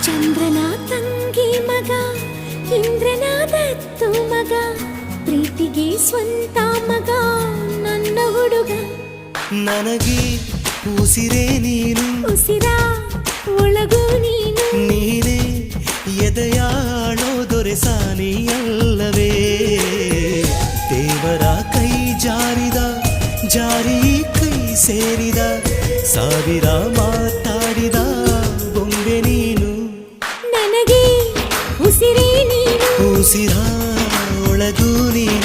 ಚಂದ್ರನ ತಂಗಿ ಮಗ ಇಂದ್ರನ ದತ್ತು ಮಗ ಪ್ರೀತಿಗೆ ಸ್ವಂತ ಮಗ ನನ್ನ ಹುಡುಗ ನನಗೆ ಉಸಿರೇ ನೀನು ಉಸಿರ ಒಳಗೂ ನೀನು ನೀನೇ ಎದೆಯಾಳೋ ದೊರೆಸಾನಿಯಲ್ಲವೇ ದೇವರ ಕೈ ಜಾರಿದ ಜಾರಿ ಕೈ ಸೇರಿದ ಸಾವಿರ ಮಾತಾಡಿದ ಬೊಂಬೆ ನೀನು ನನಗೆ ಉಸಿರೇ ನೀನು ಉಸಿರ ಒಳಗೂ ನೀನು